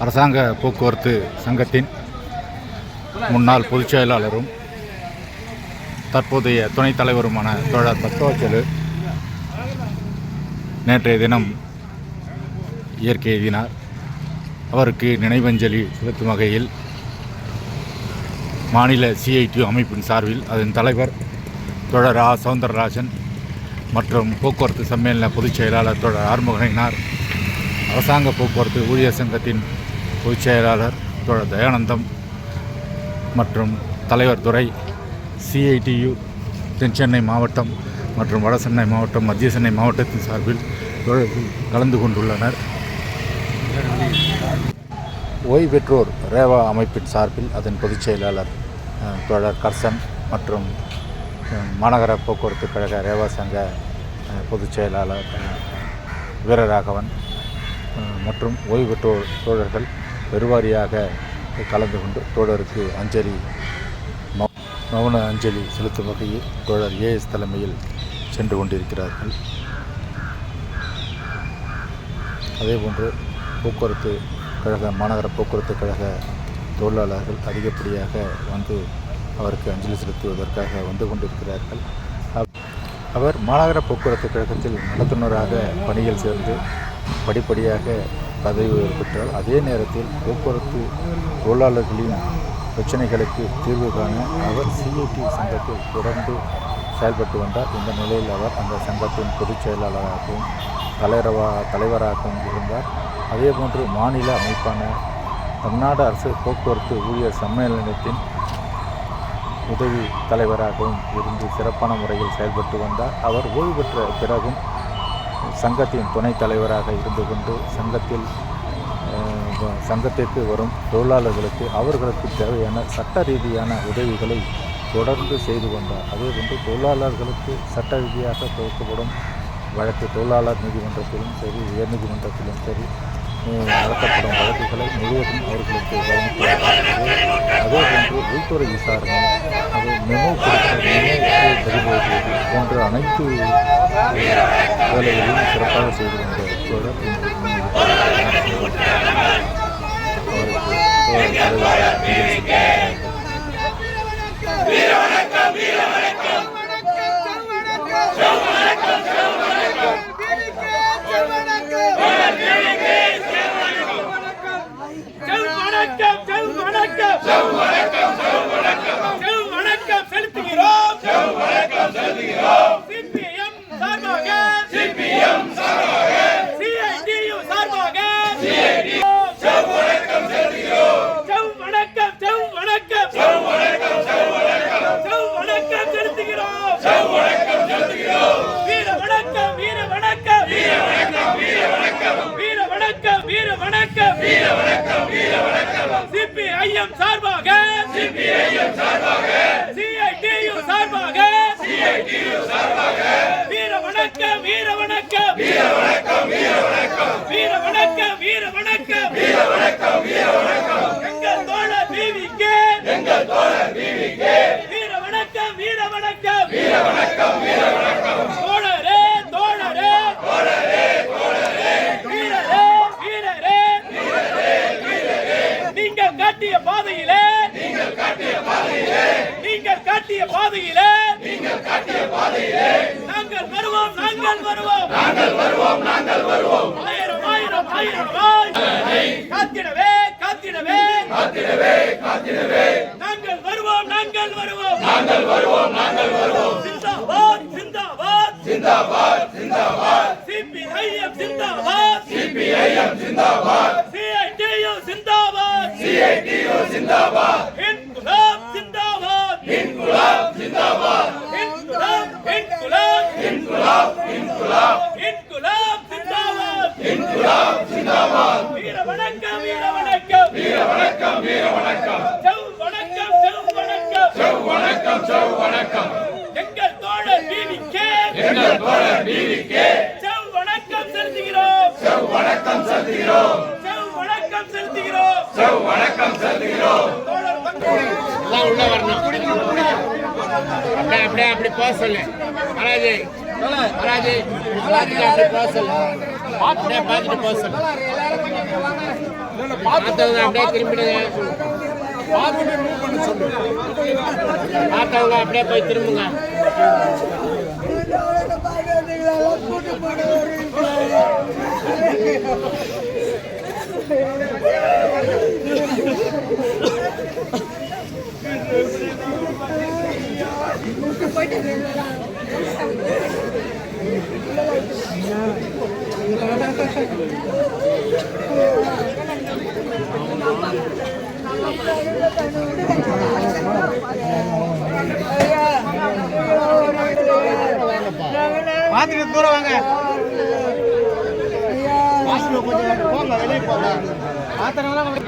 அரசாங்க போக்குவரத்து சங்கத்தின் முன்னாள் பொதுச் செயலாளரும் தற்போதைய துணைத் தலைவருமான தோழர் பத்வாச்சலு நேற்றைய தினம் இயற்கை எய்தினார். அவருக்கு நினைவஞ்சலி செலுத்தும் வகையில் மாநில CITU அமைப்பின் சார்பில் அதன் தலைவர் தோழர் சவுந்தரராஜன் மற்றும் போக்குவரத்து சம்மேளன பொதுச் செயலாளர் தோழர் ஆறுமுகனார், அரசாங்க போக்குவரத்து ஊழியர் சங்கத்தின் பொதுச் செயலாளர் தோழர் தயானந்தம் மற்றும் தலைவர் துறை, CITU தென்சென்னை மாவட்டம் மற்றும் வடசென்னை மாவட்டம், மத்திய சென்னை மாவட்டத்தின் சார்பில் தோழர்கள் கலந்து கொண்டுள்ளனர். ஓய்வு பெற்றோர் ரேவா அமைப்பின் சார்பில் அதன் பொதுச் செயலாளர் தோழர் கர்சன் மற்றும் மாநகர போக்குவரத்து கழக ரேவா சங்க பொதுச் செயலாளர் வீரராகவன் மற்றும் ஓய்வு பெற்றோர் தோழர்கள் பெருவாரியாக கலந்து கொண்டு தோழருக்கு மௌன அஞ்சலி செலுத்தும் வகையில் தோழர் AS தலைமையில் சென்று கொண்டிருக்கிறார்கள். அதேபோன்று போக்குவரத்து கழக மாநகர போக்குவரத்து கழக தொழிலாளர்கள் அதிகப்படியாக வந்து அவருக்கு அஞ்சலி செலுத்துவதற்காக வந்து கொண்டிருக்கிறார்கள். அவர் மாநகர போக்குவரத்து கழகத்தில் நடத்துனராக பணியில் சேர்ந்து படிப்படியாக பதவி உயர்வு பெற்றார். அதே நேரத்தில் போக்குவரத்து தொழிலாளர்களின் பிரச்சனைகளுக்கு தீர்வு காண அவர் CITU சங்கத்தில் தொடர்ந்து செயல்பட்டு வந்தார். இந்த நிலையில் அவர் அந்த சங்கத்தின் பொதுச் செயலாளராகவும் தலைவராகவும் இருந்தார். அதேபோன்று மாநில அமைப்பான தமிழ்நாடு அரசு போக்குவரத்து ஊழியர் சம்மேளனத்தின் உதவி தலைவராகவும் இருந்து சிறப்பான முறையில் செயல்பட்டு வந்தார். அவர் ஓய்வு பெற்ற பிறகும் சங்கத்தின் துணைத் தலைவராக இருந்து கொண்டு சங்கத்திற்கு வரும் தொழிலாளர்களுக்கு அவர்களுக்கு தேவையான சட்ட ரீதியான உதவிகளை தொடர்ந்து செய்து வந்தார். அதேபோன்று தொழிலாளர்களுக்கு சட்ட ரீதியாக துவக்கப்படும் வழக்கு தொழிலாளர் நீதிமன்றத்திலும் சரி, உயர்நீதிமன்றத்திலும் சரி நடத்தப்படும் வழக்குகளை முழுவதும் அவர்களுக்கு கவனிக்கிறார்கள். அதேபோன்று உள்துறை விசாரணை, அது மெமோ பரிமாறுவது போன்ற அனைத்து வேலைகளையும் சிறப்பாக செய்து வந்த தோழர் CPIM சார்பாக CITU சார்பாக வீர வணக்கம் வீர வணக்கம் வீர வணக்கம் வீர வணக்கம் வீர வணக்கம் வீர வணக்கம் வீர வணக்கம் வீர வணக்கம் எங்கள் தோழர் BVK வீர வணக்கம் வீர வணக்கம் வீர வணக்கம் வீர வணக்கம் தோழரே தோழரே தோழரே தோழரே வீரரே வீரரே வீரரே வீரரே நீங்கள் காட்டிய பாதையிலே நாங்கள் வருவோம் ஆயிரம் ஆயிரம் ஆயிரம் காத்திடவே காத்திடவே காத்திடவே காத்திடவே நாங்கள் வருவோம் சிந்தாபாத் சிந்தாபாத் சிந்தாபாத் சிந்தாபாத் CPIM சிந்தாபாத் CITU சிந்தாபாத் இன்குலாப் சிந்தாபாத் இன்குலாப் சிந்தாபாத் இன்குலாப் இன்குலாப் இன்குலாப் இன்குலாப் இன்குலாப் சிந்தாபாத் இன்குலாப் சிந்தாபாத் வீர வணக்கம் வீர வணக்கம் வீர வணக்கம் வீர வணக்கம் செவ் வணக்கம் செவ் வணக்கம் செவ் வணக்கம் எங்கள் தோழர் BVK செவ் வணக்கம் செலுத்துகிறோம் செவ் வணக்கம் செலுத்துகிறோம் செவ் வணக்கம் செலுத்துகிறோம் செவ் வணக்கம் செலுத்துகிறோம் எல்லாம் உள்ள வரணும். அப்படியே அப்படி போக சொல்லு மகாராஜே அப்படி போக சொல்லு அப்படியே பார்த்துட்டு போக சொல்லு. பார்த்தவங்க அப்படியே திரும்பிடுங்க. பார்த்தவங்க அப்படியே போய் திரும்புங்க. பார்த்துட்டு தூரம் வாங்க. கொஞ்சம் போங்க, வெளியே போங்க. பாத்திரம்லாம் அது